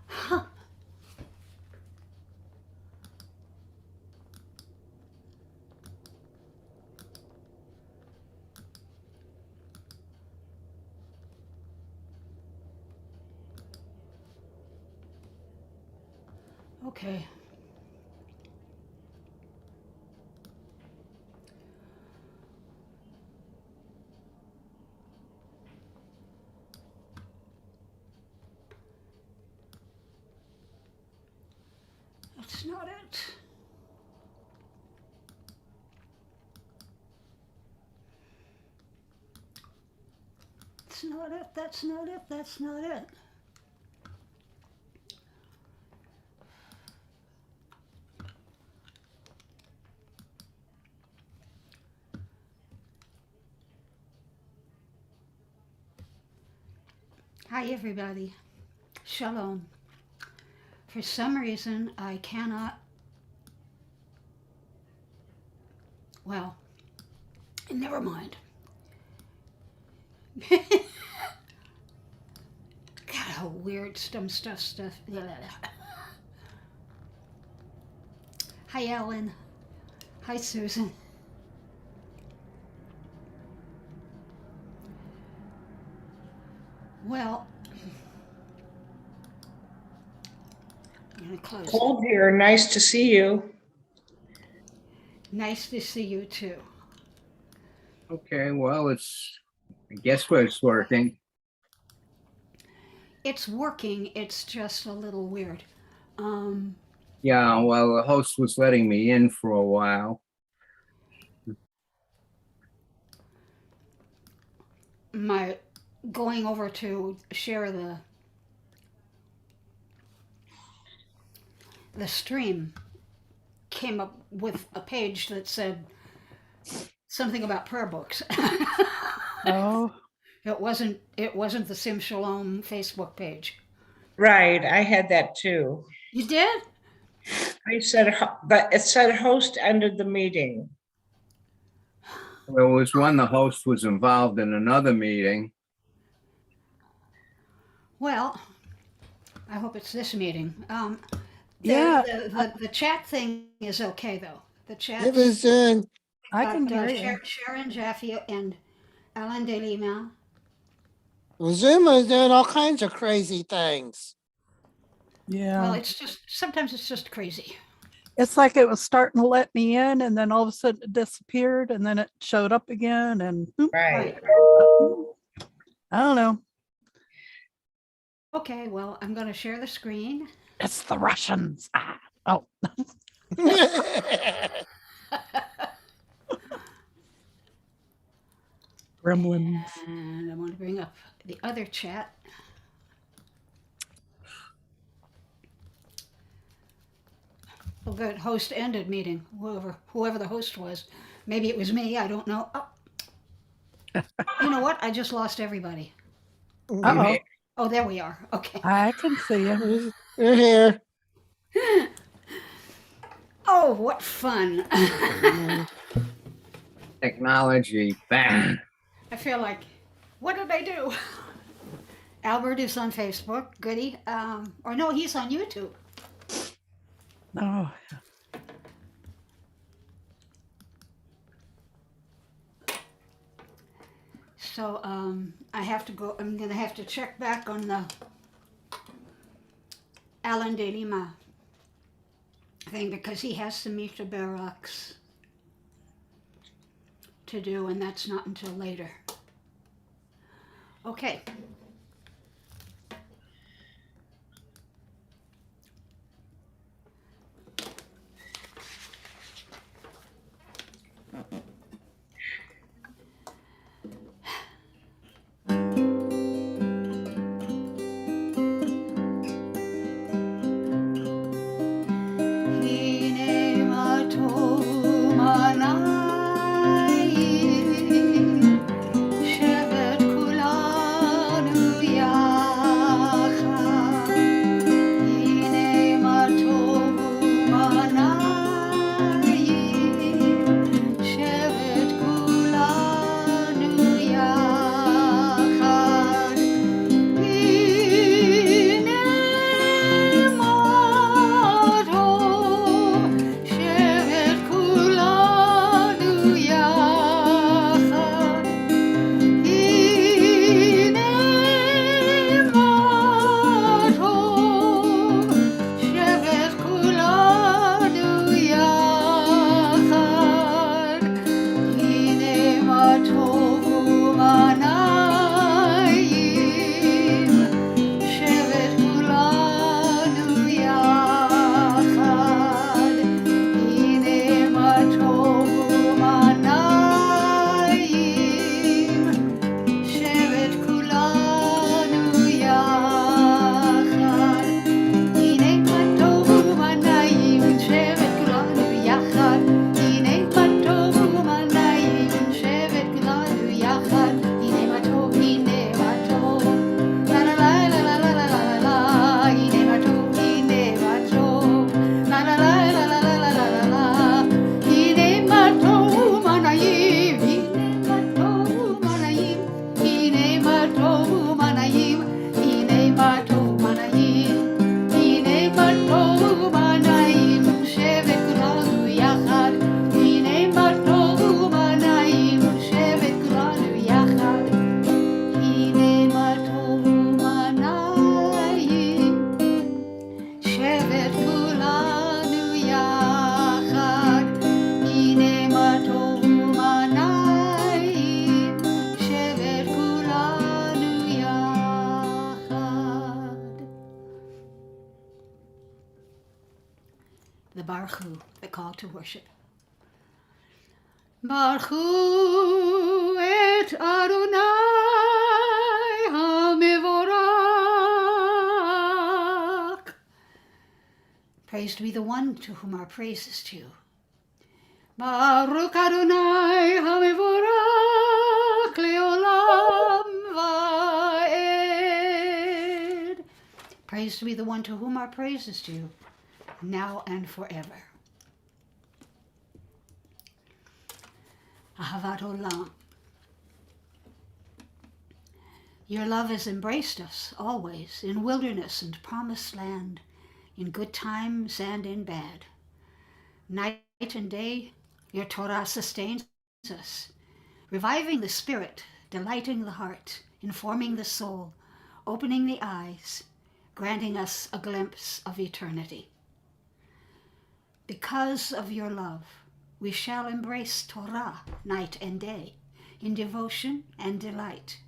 Huh. Okay. That's not it. That's not it. That's not it. That's not it. Hi, everybody. Shalom. For some reason, I cannot. Well, never mind. God, how weird stuff. Hi, Ellen. Hi, Susan. Well, I'm going to close it. Cold here. Nice to see you. Nice to see you too. Okay, well, I guess it's working. It's working. It's just a little weird. Yeah, well, the host was letting me in for a while. My going over to share the stream came up with a page that said something about prayer books. Oh, It wasn't the Sim Shalom Facebook page. Right. I had that too. You did? I said, but it said host ended the meeting. There was one, the host was involved in another meeting. Well, I hope it's this meeting. yeah, The chat thing is okay though. The chat. It was I can hear you. Sharon Jaffe and Alan De Lima. Zoom was doing all kinds of crazy things. Yeah. Well, sometimes it's just crazy. It's like it was starting to let me in and then all of a sudden it disappeared and then it showed up again and Right. I don't know. Okay, well, I'm going to share the screen. It's the Russians. Oh. Gremlins. And I want to bring up the other chat. Oh, good. Host ended meeting. Whoever the host was. Maybe it was me. I don't know. Oh. You know what? I just lost everybody. Uh-oh. Oh, there we are. Okay. I can see you. You're here. Oh, what fun. Technology, bang. I feel like, what did I do? Albert is on Facebook. Goody. Or no, he's on YouTube. Oh. So I have to go. I'm gonna have to check back on the Alan De Lima thing because he has some Misha Barracks to do, and that's not until later. Okay. Baruch Hu, the call to worship. Baruch Hu et Adonai HaMevorach. Praised be the one to whom our praise is due. Baruch Adonai HaMevorach Leolam Va'ed. Praised be the one to whom our praise is due, now and forever. Ahavat Olam. Your love has embraced us always, in wilderness and promised land, in good times and in bad. Night and day, your Torah sustains us, reviving the spirit, delighting the heart, informing the soul, opening the eyes, granting us a glimpse of eternity. Because of your love, we shall embrace Torah night and day, in devotion and delight.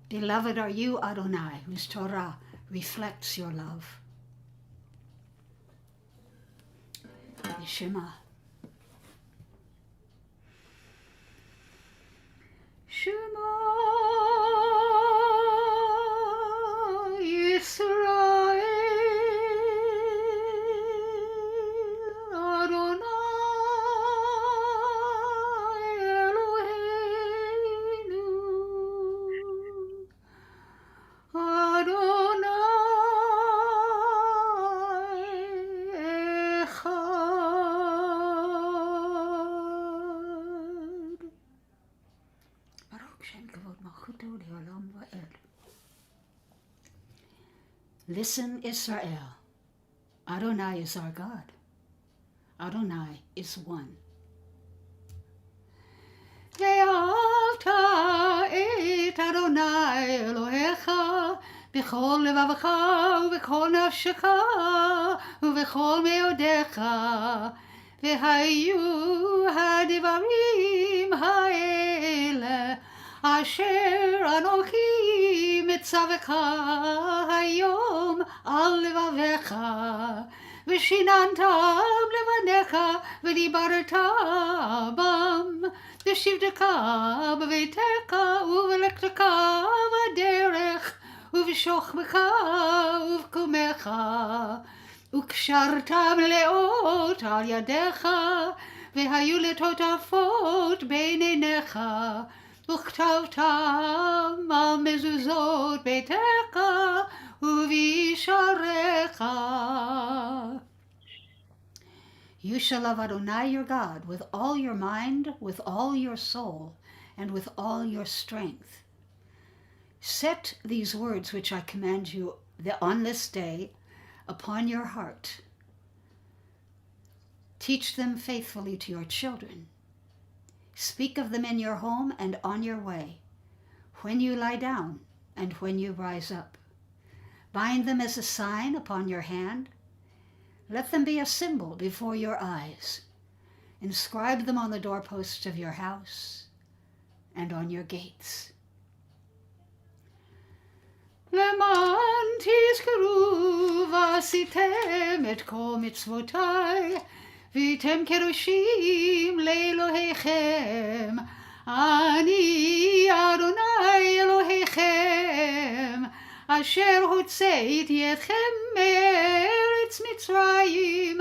Beloved are you, Adonai, whose Torah reflects your love. Shema. Shema Yisrael, Adonai Eloheinu, Adonai Echad. Baruch Shem Kavod Malchuto Leolam Va'ed. Listen, Israel. Adonai is our God. Adonai is one. Ve'ahavta et Adonai Elohecha b'chol levavecha u'b'chol nafshecha u'b'chol meodecha v'hayu hadivarim ha'ele asher anochi mitzavecha hayom al levavecha v'shinantam levanecha v'dibarta bam v'shivteka b'veitecha u'v'lektecha v'derech u'v'shochmecha u'v'kumecha וקשרתם לאות על ידיך, והיו לטוטפות בין עיניך, וכתבתם על מזוזות ביתך ובישעריך. You shall love Adonai your God with all your mind, with all your soul, and with all your strength. Set these words which I command you on this day upon your heart. Teach them faithfully to your children. Speak of them in your home and on your way, when you lie down and when you rise up. Bind them as a sign upon your hand. Let them be a symbol before your eyes. Inscribe them on the doorposts of your house and on your gates. למען תזכרו ועשיתם את כל מצוותיי, והייתם קדושים לאלוהיכם. אני אדוני אלוהיכם, אשר הוצאתי אתכם מארץ מצרים,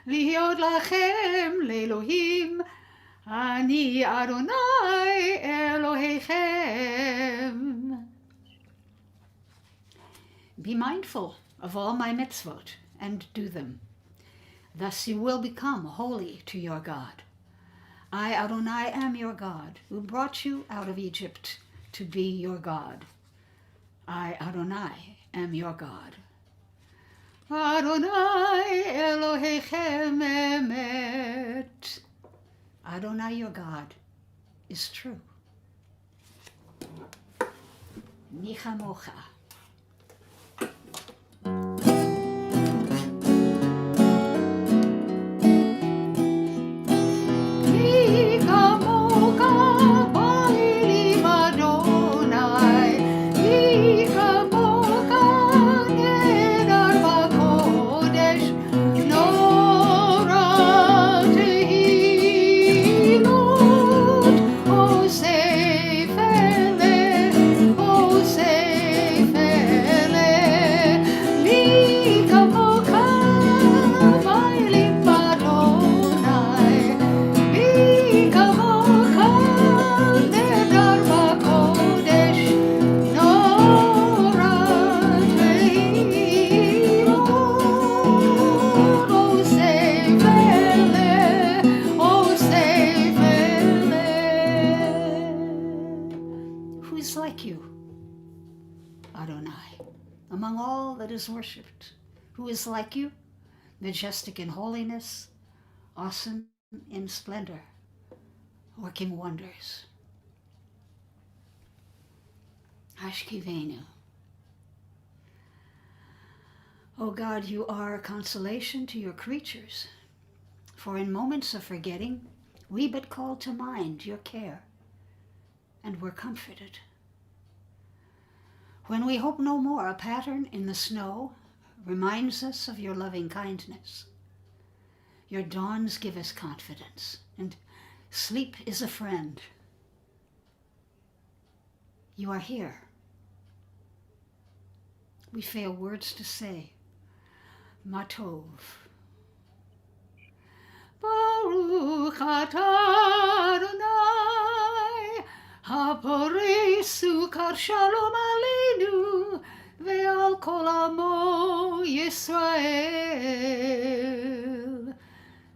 להיות לכם לאלוהים. אני אדוני אלוהיכם. Be mindful of all my mitzvot and do them. Thus you will become holy to your God. I, Adonai, am your God, who brought you out of Egypt to be your God. I, Adonai, am your God. Adonai Elohechem emet. Adonai, your God, is true. Nichamocha. No like you, Adonai, among all that is worshipped? Who is like you, majestic in holiness, awesome in splendor, working wonders? Hashkivenu. O God, you are a consolation to your creatures, for in moments of forgetting, we but call to mind your care, and were comforted. When we hope no more, a pattern in the snow reminds us of your loving kindness. Your dawns give us confidence, and sleep is a friend. You are here. We fail words to say. Matov. Baruch atah Adonai, haporei sukar shalom aleinu, ve'al kol amo Yisrael,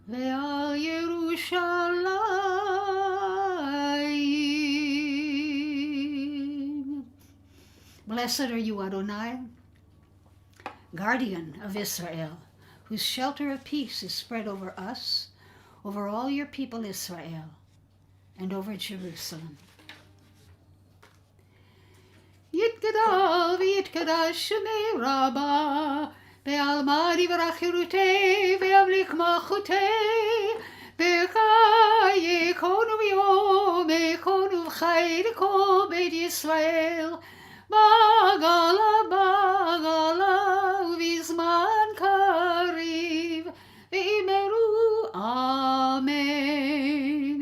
ve'al Yerushalayim. Blessed are you, Adonai, guardian of Israel, whose shelter of peace is spread over us, over all your people Israel, and over Jerusalem. Yitgadal v'yitgadash shemei Rabbah, be'al Maariv v'rachirutei ve'amlik machutei, be'chai yekonu v'yom yekonu v'chai l'kol beit Yisrael, bagala bagala uvizman kariv ve'imeru amen.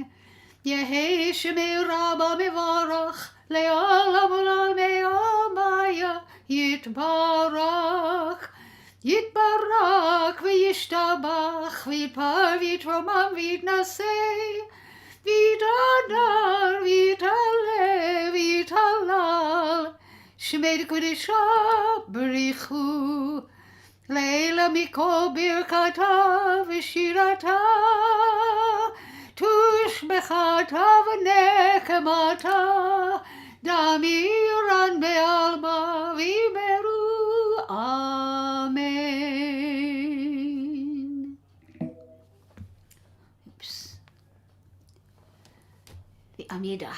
Yehi shemei Rabbah mevarach le'olam olam me'amaya yitbarach yitbarak ve'yishtabach v'yitpar v'yitromam v'yitnaseh v'yitadar v'yitaleh v'yitalal Shmei Kodesha Berichu Leila Mikol Birkata V'Shirata Tushbechata V'Nekemata Damiran Be'alma V'Imeru Amen. Oops. The Amidah.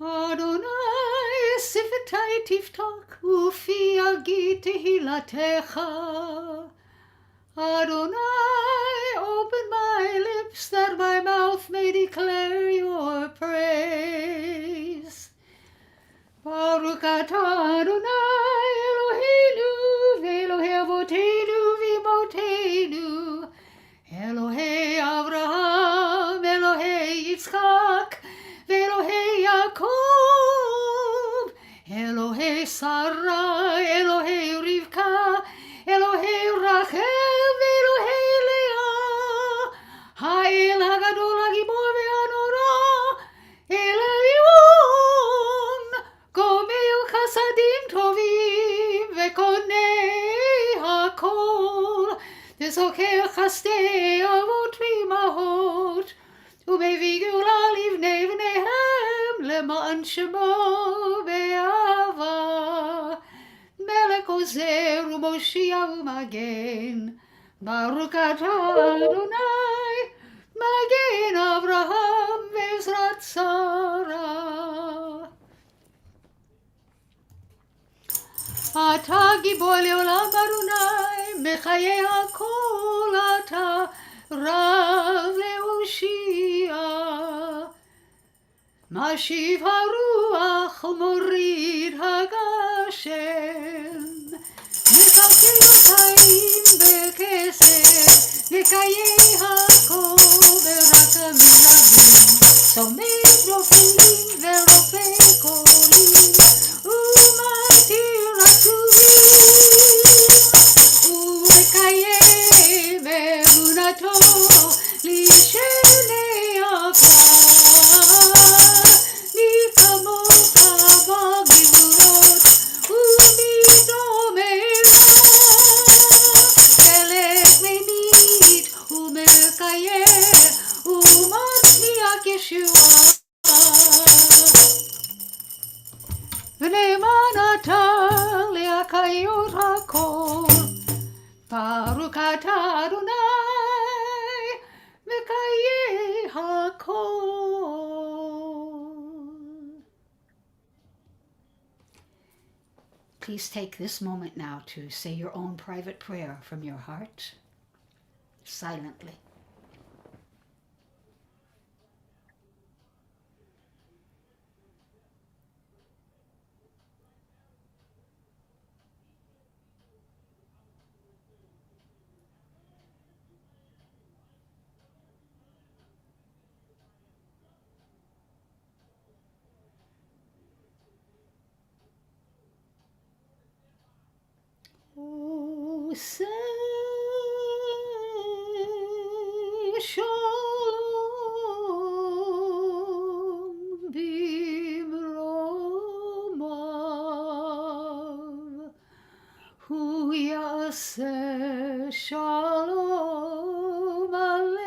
Adonai sifatai tiftak ufi agid tehilatecha. Adonai, open my lips that my mouth may declare your praise. Baruch atah Adonai Eloheinu ve'Elohei avoteinu v'imotenu, Elohei Avraham, Elohei Yitzchak, ve'Elohei Yaakov, Elohei Sarah, Elohei Rivka, Elohei Rachel, ve'Elohei Leah, Ha'el Hagadol Hagibor ve'Hanora, El Elyon, Gomel Chasadim Tovim, ve'Konei Hakol, V'Zoker Chasdei Avot v'Imahot, U'mevii Geula livnei v'neihem le'ma'an shemo be'ava. Melech ozer u'moshia u'magen, Baruch atah Adonai, Magen Avraham ve'ezrat Sarah. Atah gibor le'olam Adonai, mechayei hakol atah Rav le'oshia. Mashiv haruach u'morid hagashem, Mekakei otayim bekesed, Nekayei hakol berakamim rabim, Somei rofelim verofei kolim, U'matir atuvim, U'mekayem emunato lishenei afar, Mi kamocha b'gevurot, U'mi Hakayot Hakol, Baruch Atah Adonai, Mekayeh Hakol. Please take this moment now to say your own private prayer from your heart, silently. Oh, say Shalom bimromav, hu yaseh Shalom aleinu,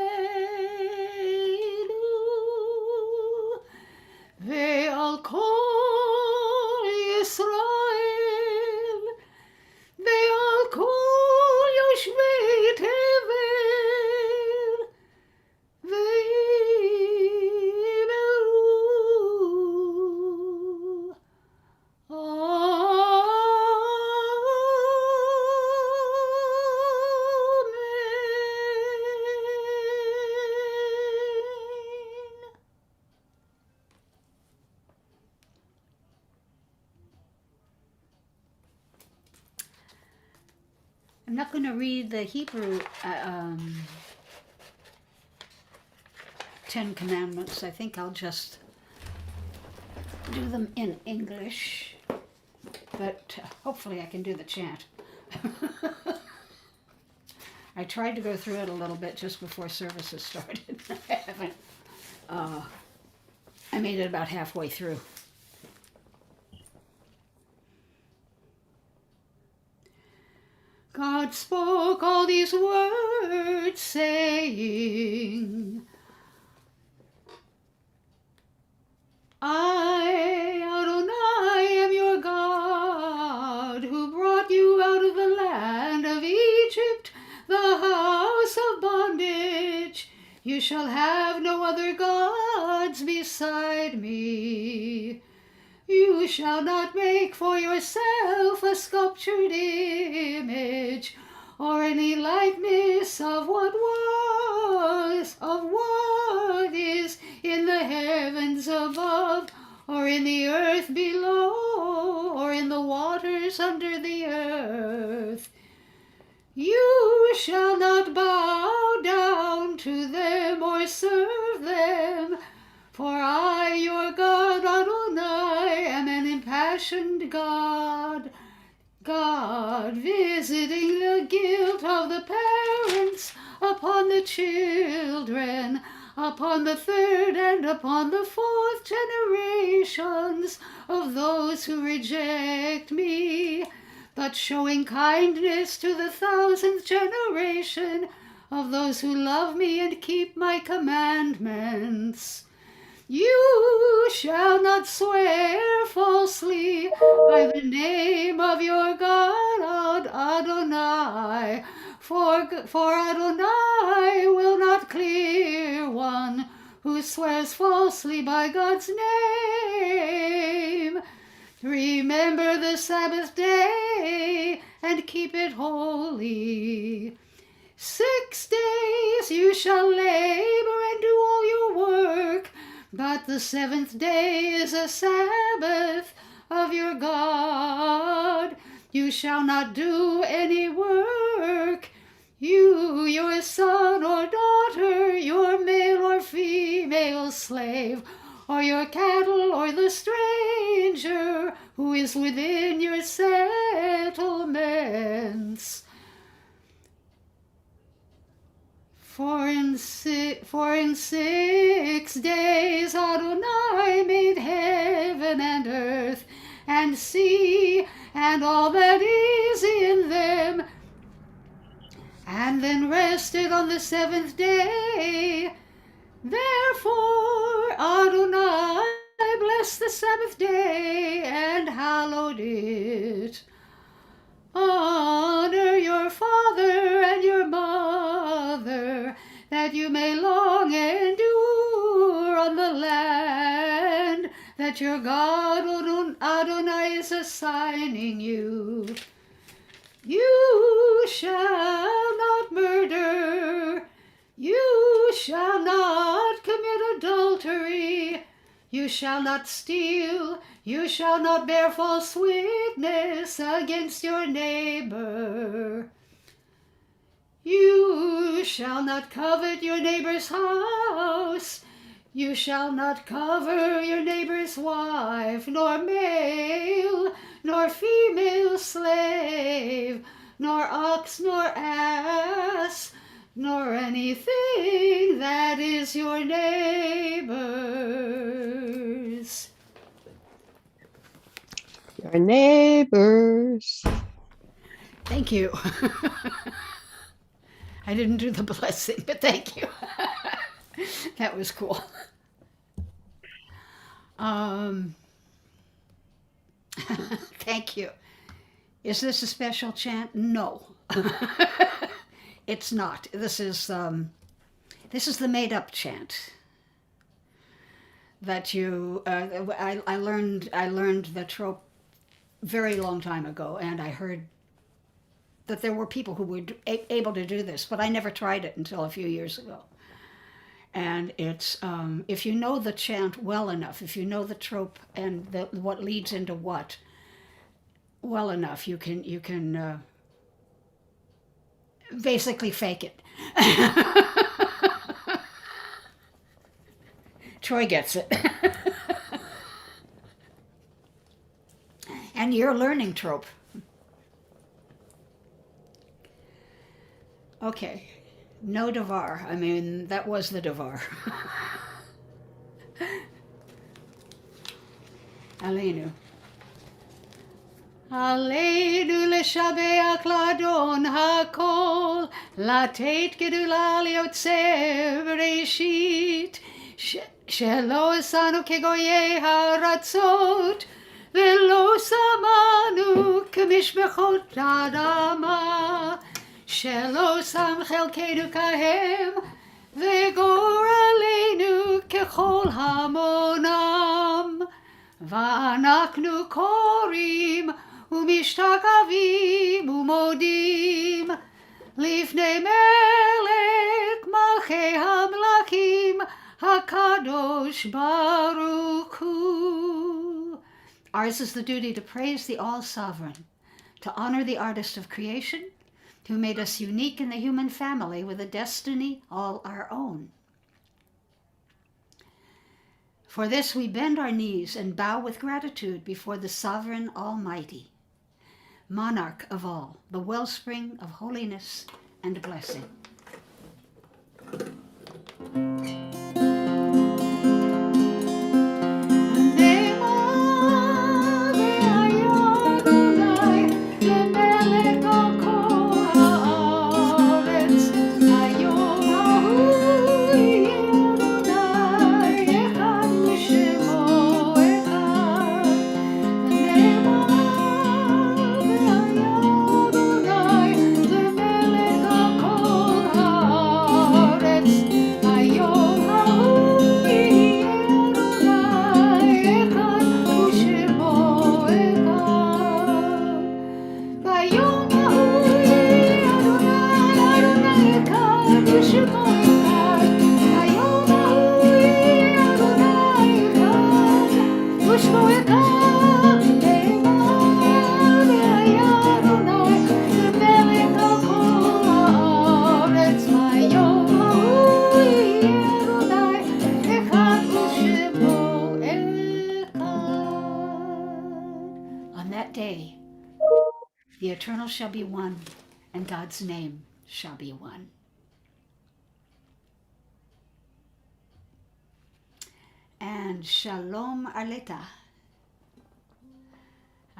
ve'al kol Yisrael, ve'al kol yoshvei tevel, ve'imeru, Amen. I'm not going to read the Hebrew 10 Commandments. I think I'll just do them in English, but hopefully I can do the chant. I tried to go through it a little bit just before services started. I haven't. I made it about halfway through. God spoke all these words, saying, I, Adonai, am your God, who brought you out of the land of Egypt, the house of bondage. You shall have no other gods beside me. You shall not make for yourself a sculptured image, or any likeness of what is in the heavens above, or in the earth below, or in the waters under the earth. You shall not bow down to them or serve them, for I, your God, Adonai, am an impassioned God, visiting the guilt of the parents upon the children, upon the third and upon the fourth generations of those who reject me, but showing kindness to the 1,000th generation of those who love me and keep my commandments. You shall not swear falsely by the name of your God, Adonai, for Adonai will not clear one who swears falsely by God's name. Remember the Sabbath day and keep it holy. 6 days you shall labor and do all your work, but the 7th day is a Sabbath of your God. You shall not do any work, you, your son or daughter, your male or female slave, or your cattle, or the stranger who is within your settlements. For in 6 days Adonai made heaven and earth and sea and all that is in them, and then rested on the 7th day. Therefore Adonai blessed the Sabbath day and hallowed it. Honor your father and your mother, that you may long endure on the land that your God Adonai is assigning you. You shall not murder. You shall not commit adultery. You shall not steal. You shall not bear false witness against your neighbor. You shall not covet your neighbor's house. You shall not cover your neighbor's wife, nor male, nor female slave, nor ox, nor ass, nor anything that is your neighbor's. Your neighbors. Thank you. I didn't do the blessing, but thank you. That was cool. Thank you. Is this a special chant? No. It's not. This is the made-up chant that you. I learned the trope very long time ago, and I heard that there were people who were able to do this, but I never tried it until a few years ago. And it's if you know the chant well enough, if you know the trope and what leads into what well enough, you can basically fake it. Troy gets it. And you're learning trope. Okay. No Devar. I mean, that was the Devar. Aleinu. Aleinu לשבח לאדון הכל, לתת גדולה ליוצר בראשית, שלא עשנו כגויי הארצות, ולא שמנו כמשפחות האדמה. שלא שם חלקנו כהם, וגורלנו ככל המונם. ואנחנו קוראים ומשתחווים ומודים לפני מלך מלכי המלכים הקדוש ברוך הוא. Ours is the duty to praise the all-sovereign, to honor the artist of creation, who made us unique in the human family with a destiny all our own. For this we bend our knees and bow with gratitude before the sovereign Almighty, monarch of all, the wellspring of holiness and blessing. The eternal shall be one, and God's name shall be one. And Shalom Aleta.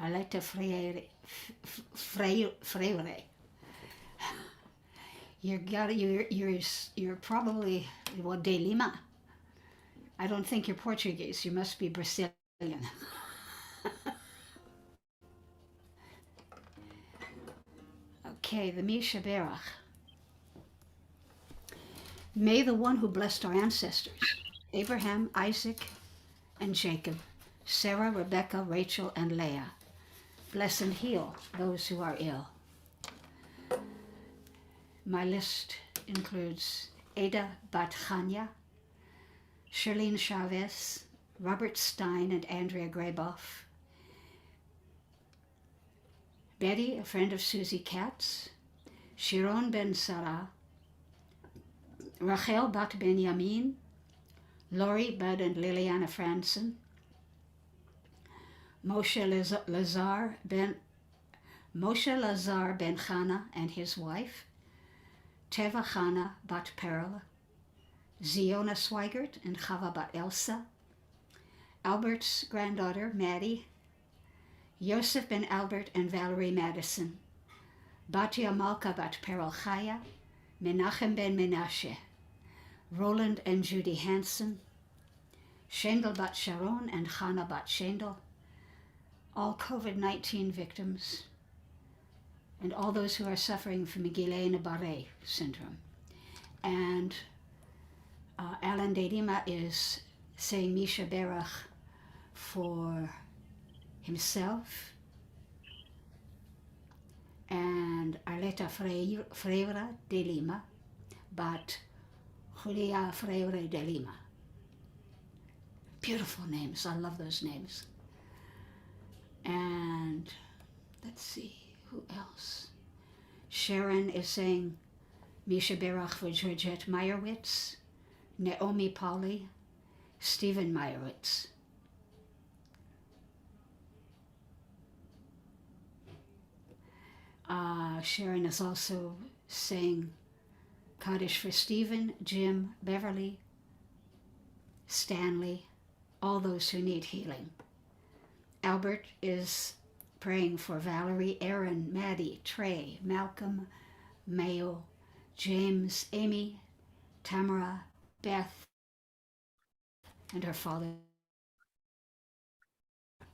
Aleta Freire. You're probably, well, de Lima. I don't think you're Portuguese. You must be Brazilian. Okay, the Misha Berach. May the one who blessed our ancestors, Abraham, Isaac, and Jacob, Sarah, Rebecca, Rachel, and Leah, bless and heal those who are ill. My list includes Ada Bat Chanya, Shirlene Chavez, Robert Stein and Andrea Grayboff, Betty, a friend of Susie Katz, Sharon Ben Sarah, Rachel Bat Benjamin, Lori Bud and Liliana Franson, Moshe Lazar Ben Chana and his wife, Teva Chana Bat Perla, Ziona Swigert and Chava Bat Elsa, Albert's granddaughter Maddie, Yosef Ben Albert and Valerie Madison, Batia Malka Bat Perel Chaya, Menachem Ben Menashe, Roland and Judy Hansen, Shendel Bat Sharon and Chana Bat Shendel, all COVID-19 victims, and all those who are suffering from Guillain-Barré syndrome. And Alan De Lima is saying Misha Berach for himself, and Arleta Freire de Lima, but Julia Freire de Lima. Beautiful names. I love those names. And let's see, who else? Sharon is saying Misha Berach for Georgette Meyerowitz, Naomi Pauli, Stephen Meyerowitz. Sharon is also saying Kaddish for Stephen, Jim, Beverly, Stanley, all those who need healing. Albert is praying for Valerie, Aaron, Maddie, Trey, Malcolm, Mayo, James, Amy, Tamara, Beth, and her father,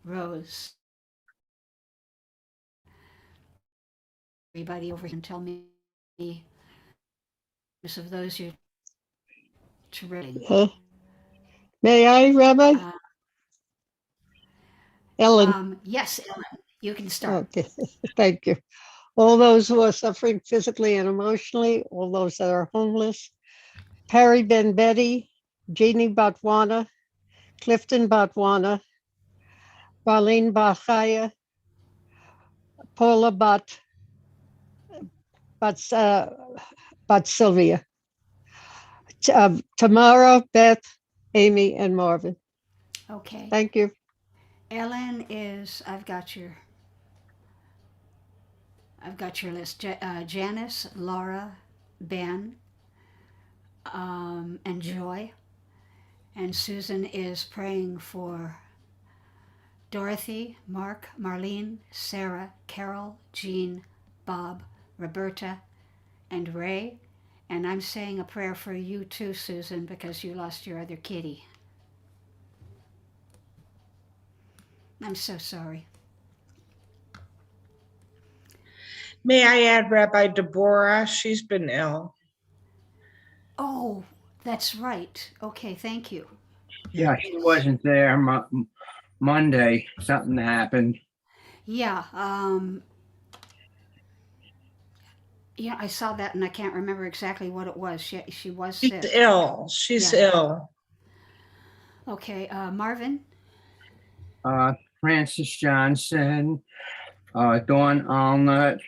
Rose. Everybody over here can tell me of those you're treating. May I, Rabbi? Ellen. Yes, Ellen, you can start. Okay, thank you. All those who are suffering physically and emotionally, all those that are homeless, Perry Ben Betty, Jeannie Batwana, Clifton Batwana, Marlene Bachaya, Paula Bat Sylvia, Tamara, Beth, Amy, and Marvin. Okay. Thank you. Ellen is, I've got your list. Janice, Laura, Ben, and Joy. And Susan is praying for Dorothy, Mark, Marlene, Sarah, Carol, Jean, Bob, Roberta, and Ray. And I'm saying a prayer for you too, Susan, because you lost your other kitty. I'm so sorry. May I add Rabbi Deborah? She's been ill. Oh, that's right. Okay, thank you. Yeah, she wasn't there Monday. Something happened. Yeah, yeah, I saw that and I can't remember exactly what it was. She was She's sick. ill. She's Yeah. ill. Okay, Marvin? Francis Johnson, Dawn Allnut,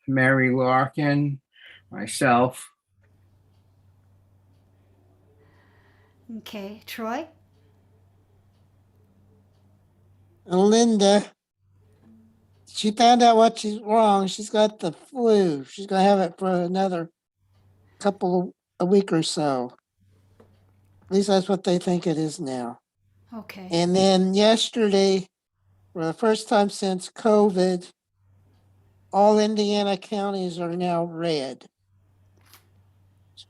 Mary Larkin, myself. Okay, Troy? And Linda, she found out what she's wrong. She's got the flu. She's gonna have it for another a week or so. At least that's what they think it is now. Okay. And then yesterday, for the first time since COVID, all Indiana counties are now red.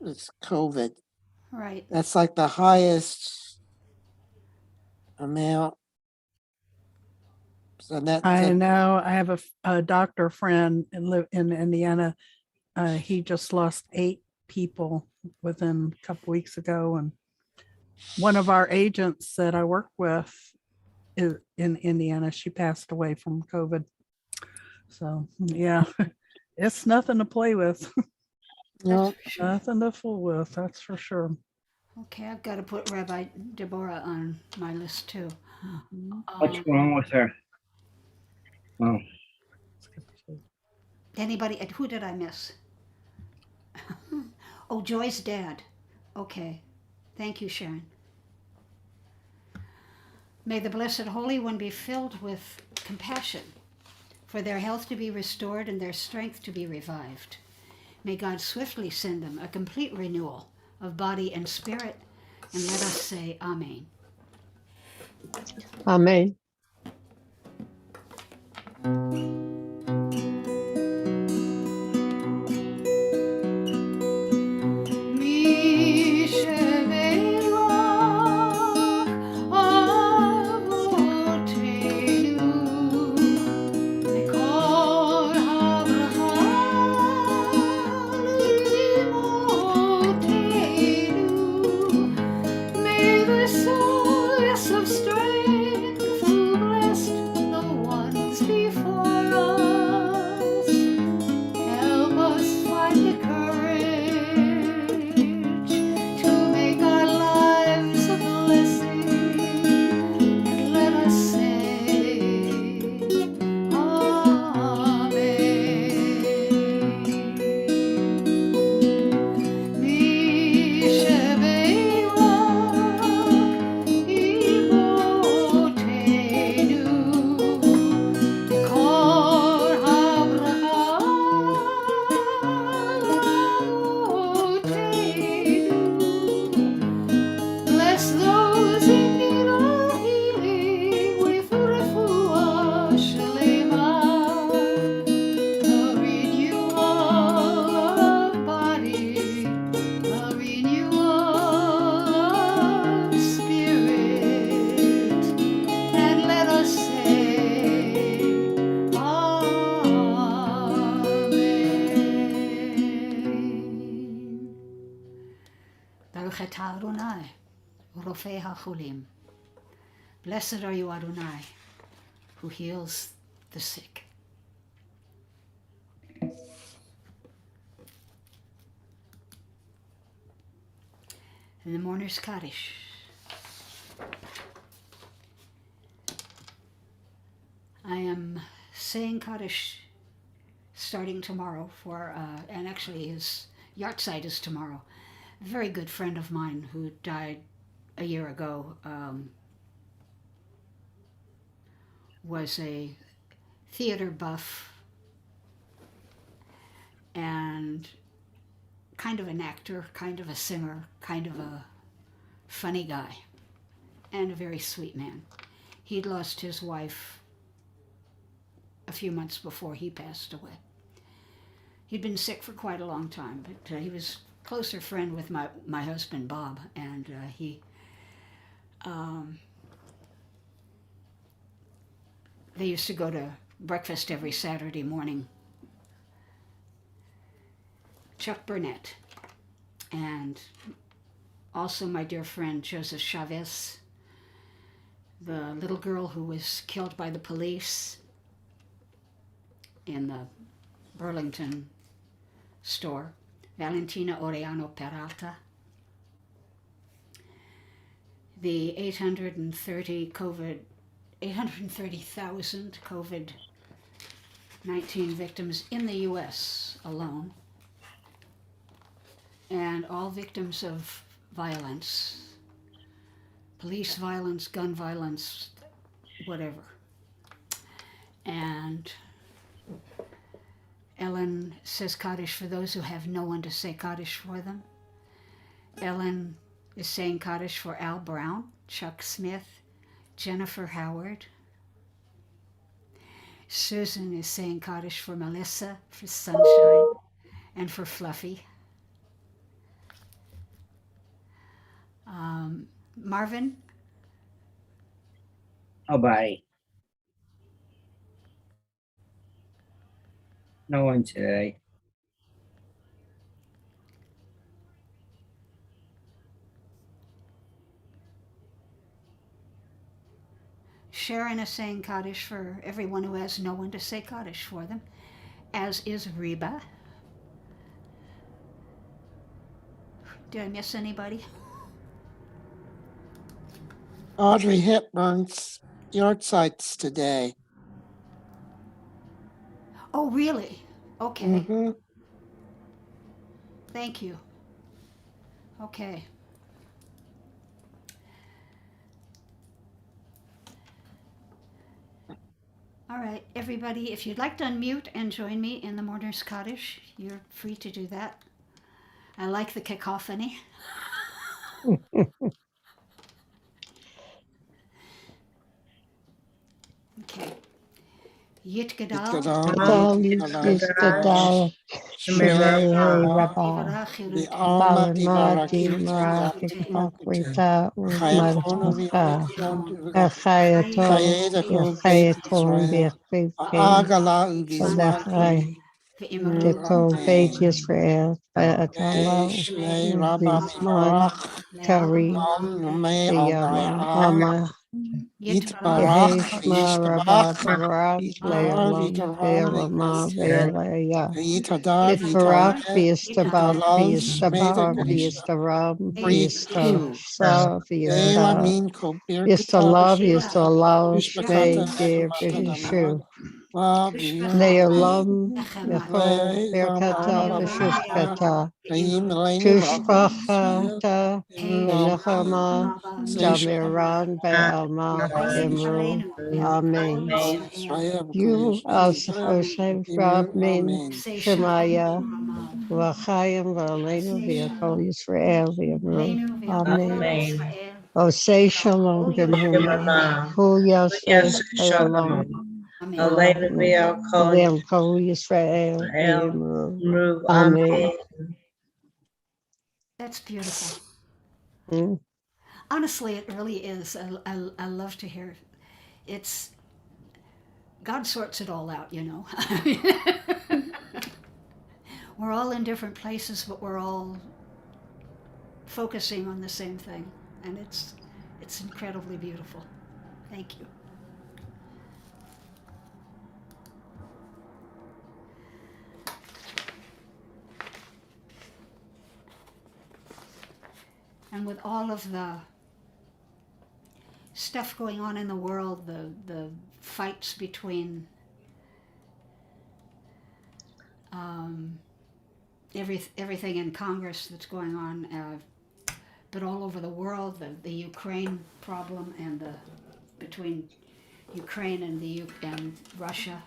It's COVID. Right. That's like the highest amount So that, I know. I have a doctor friend in Indiana. He just lost 8 people within a couple weeks ago, and one of our agents that I work with is in Indiana. She passed away from COVID. So yeah, it's nothing to play with. you know, That's for sure. Nothing to fool with. That's for sure. Okay, I've got to put Rabbi Deborah on my list too. Mhm. What's wrong with her? Oh, Anybody? Who did I miss? Oh, Joy's dad. Okay. Thank you, Sharon. May the Blessed Holy One be filled with compassion for their health to be restored and their strength to be revived. May God swiftly send them a complete renewal of body and spirit, and let us say Amen. Amen. May the source of strength who blessed the ones before us help us find the courage to make our lives a blessing, and let us say Amen. Bless those in need of healing with refuah shlema, a renewal of body, a renewal of spirit, and let us say Amen. Baruch atah Adonai, Rofei HaCholim. Blessed are you, Adonai, who heals the sick. And the mourner's Kaddish. I am saying Kaddish starting tomorrow for, and actually his yahrzeit is tomorrow. A very good friend of mine who died a year ago was a theater buff and kind of an actor, kind of a singer, kind of a funny guy, and a very sweet man. He'd lost his wife a few months before he passed away. He'd been sick for quite a long time, but he was a closer friend with my husband Bob, and they used to go to breakfast every Saturday morning. Chuck Burnett, and also my dear friend Joseph Chavez, the little girl who was killed by the police in the Burlington store, Valentina Orellano Peralta, the 830,000 COVID-19 victims in the US alone, and all victims of violence, police violence, gun violence, whatever. And Ellen says Kaddish for those who have no one to say Kaddish for them. Ellen is saying Kaddish for Al Brown, Chuck Smith, Jennifer Howard. Susan is saying Kaddish for Melissa, for Sunshine, and for Fluffy. Marvin, oh, bye. No one today. Sharon is saying Kaddish for everyone who has no one to say Kaddish for them, as is Reba. Did I miss anybody? Audrey Hepburn's yard sites today. Oh, really? Okay. Mhm. Thank you. Okay. All right, everybody, if you'd like to unmute and join me in the Mourner's Kaddish, you're free to do that. I like the cacophony. Okay. Yitgadal. Gadol Yisgadal Shemei Rabba The Alma Balamati Ivarakim Marakikwita Chayachonu Umarcha Vichon Chayaton Chayedakon Beit Chayaton Israel Birkivkin Agala Ugizman Sadachai Deko Beit Yisrael Be'atala Shnei Rabba Bisman Mivarach Kari May Biyama Aldaya Ama Yitbarach Yehi Shma Rabba Yishtabach Barak Yitbar Le'olam Vitaram Be'olama Be'olaya Yitadar Yitbarak Vitaret v'yistabach Galal v'yistabar Shmedek v'yistaram Briku v'yistar Ela v'yistar Min Kobir Yistalav Katavish Yistalal Bishbakata Shmei Dir Bishbakadama B'Hishu La Biyam Le'olam Yachol Birkata Rabba V'Shufkata Naim Eleni Rabba Tushbachata V'Nechama Damiran Be'alma Imru Amen. You as Hoshev Rabmin Shemaya V'Chaim V'Aleinu V'Yakol Yisrael V'Yamru Amen. Osei Shalom B'Mhumim Hu Yaseh Shalom Aleinu v'yakol V'Yam Kol Yisrael Yisrael. V'Yamru Amen. That's beautiful. Mm. Honestly, it really is. I love to hear it. It's God sorts it all out, you know. We're all in different places, but we're all focusing on the same thing, and it's incredibly beautiful. Thank you. And with all of the stuff going on in the world, the fights between everything in Congress that's going on, but all over the world, the Ukraine problem and the between Ukraine and Russia.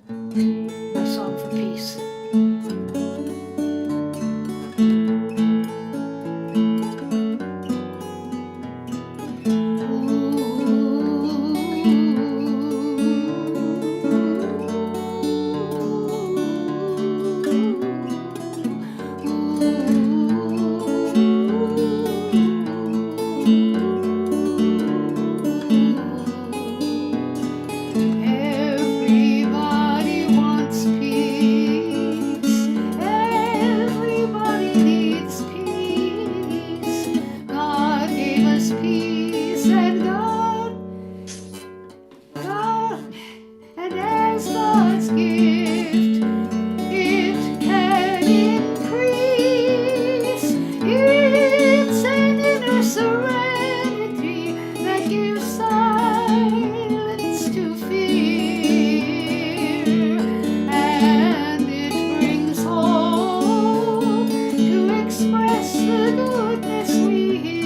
A song for peace. Everybody wants peace. Everybody needs peace. God gave us peace, and and as God's gift, it can increase. It's an inner serenity that gives silence to fear, and it brings hope to express the goodness we hear.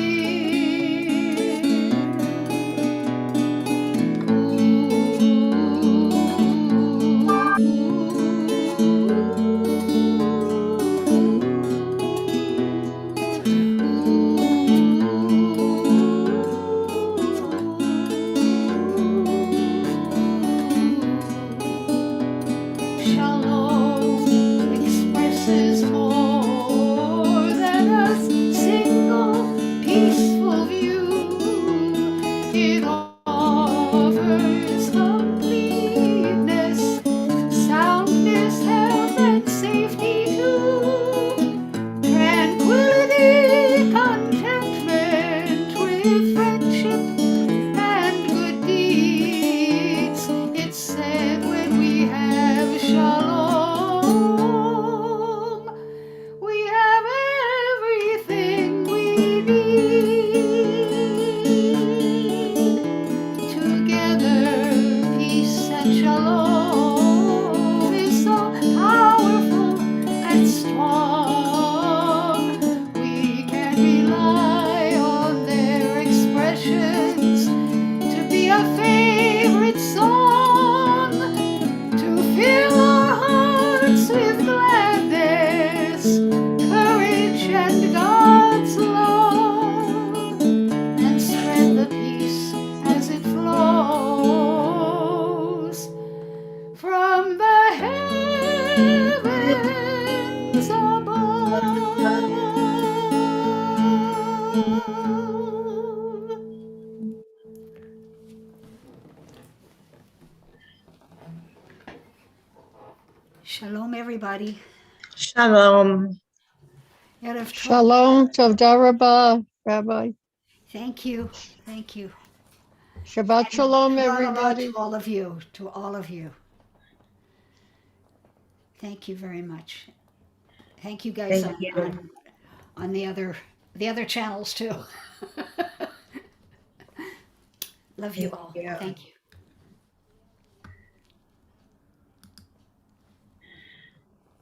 Shalom, everybody. Shalom. Erev Tov. Shalom, Toda Rabah, Rabbi. Thank you. Thank you. Shabbat Shalom, Shalom everybody. to all of you. To all of you. Thank you very much. Thank you guys Thank you. on the other channels too. Love you all. Yeah. Thank you.